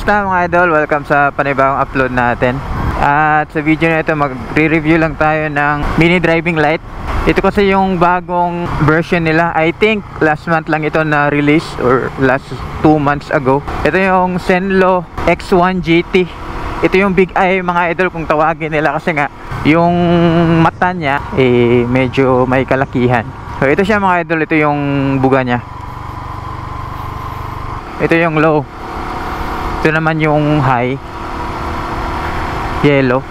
Kumusta mga idol? Welcome sa panibagong upload natin. At sa video na ito, magre-review lang tayo ng mini driving light. Ito kasi yung bagong version nila. I think last month lang ito na release or last 2 months ago. Ito yung Zenlo X1 GT. Ito yung big eye mga idol kung tawagin nila, kasi nga yung mata niya medyo may kalakihan. So ito siya mga idol, ito yung buga niya. Ito yung low. Ito naman yung high, yellow.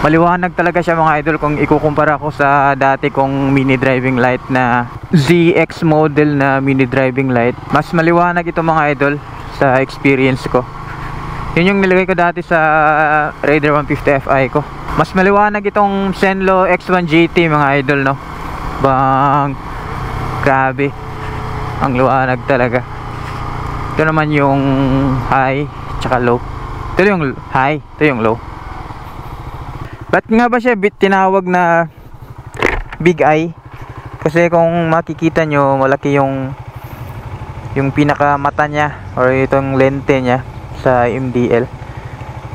Maliwanag talaga siya mga idol kung ikukumpara ko sa dati kong mini driving light na ZX model na mini driving light. Mas maliwanag ito mga idol sa experience ko. Yun yung nilagay ko dati sa Raider 150 Fi ko. Mas maliwanag itong Zenlo X1 GT mga idol, no? Bang, grabe, ang liwanag talaga. Ito naman yung high tsaka low. Ito yung high, ito yung low. Ba't nga ba siya tinawag na big eye? Kasi kung makikita nyo, malaki yung pinaka mata niya or itong lente niya sa MDL.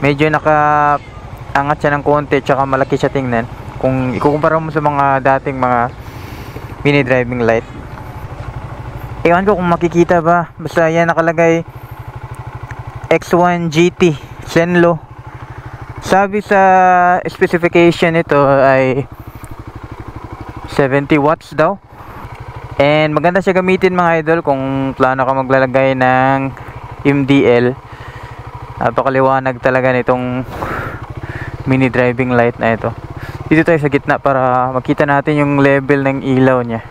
Medyo nakaangat siya ng konti tsaka malaki siya tingnan kung ikukumpara mo sa mga dating mga mini driving light. Ewan ko kung makikita ba, basta yan nakalagay X1 GT Zenlo. Sabi sa specification nito ay 70 watts daw. And maganda siya gamitin mga idol kung plano ka maglalagay ng MDL. Napakaliwanag talaga nitong mini driving light na ito. Dito tayo sa gitna para makita natin yung level ng ilaw niya.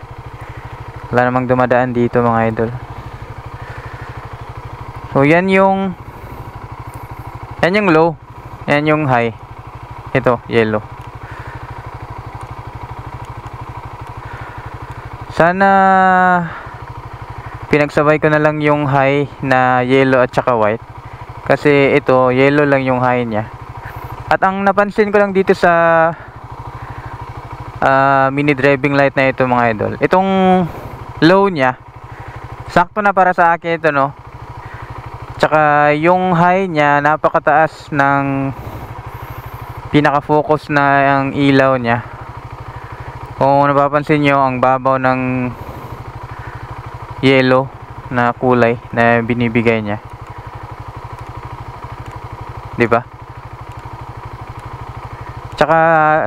Wala namang dumadaan dito mga idol. So yan yung low, yan yung high. Ito yellow. Sana pinagsabay ko na lang yung high na yellow at saka white, kasi ito yellow lang yung high niya. At ang napansin ko lang dito sa mini driving light na ito mga idol, itong low niya sakto na para sa akin ito, no? Tsaka yung high niya napakataas ng pinaka-focus na ang ilaw niya. Kung napapansin nyo, ang babaw ng yellow na kulay na binibigay niya, di ba? Tsaka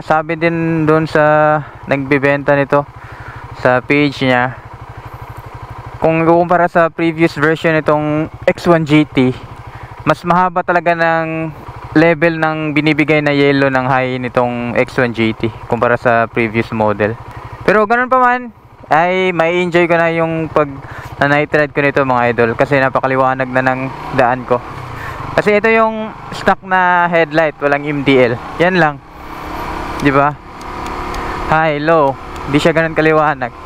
sabi din doon sa nagbebenta nito sa page niya, kung ikukumpara sa previous version itong X1 GT, mas mahaba talaga ng level ng binibigay na yellow ng high nitong X1 GT kumpara sa previous model. Pero ganun pa man, ay may enjoy ko na yung pag night ride ko nito mga idol, kasi napakaliwanag na ng daan ko. Kasi ito yung stock na headlight, walang MDL. Yan lang, di ba? High, low, hindi siya ganun kaliwanag.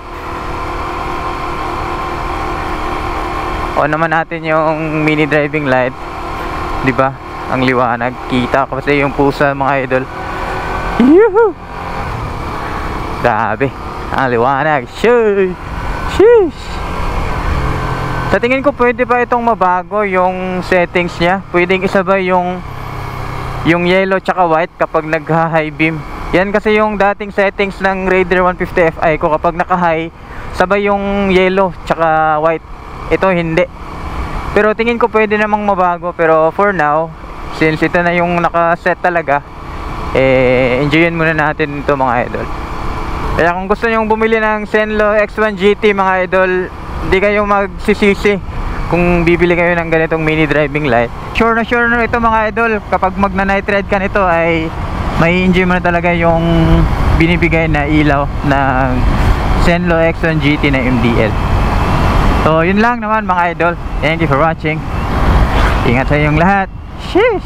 O naman natin yung mini driving light, di ba? Ang liwanag, kita ko kasi yung pusa mga idol. Yuhu! Grabe, ang liwanag. Sheesh! Sa tingin ko pwede pa itong mabago yung settings niya. Pwedeng isabay yung yellow tsaka white kapag nagha-high beam. Yan kasi yung dating settings ng Raider 150 Fi ko, kapag naka-high sabay yung yellow tsaka white. Ito hindi. Pero tingin ko pwede namang mabago. Pero for now, since ito na yung naka-set talaga, enjoyin muna natin ito mga idol. Kaya kung gusto nyong bumili ng Zenlo X1 GT mga idol, hindi kayo magsisisi kung bibili kayo ng ganitong mini driving light. Sure na ito mga idol, kapag magna-night ride ka nito ay may enjoy mo na talaga yung binibigay na ilaw ng Zenlo X1 GT na MDL. So yun lang naman mga idol. Thank you for watching. Ingat sa inyong lahat. Sheesh!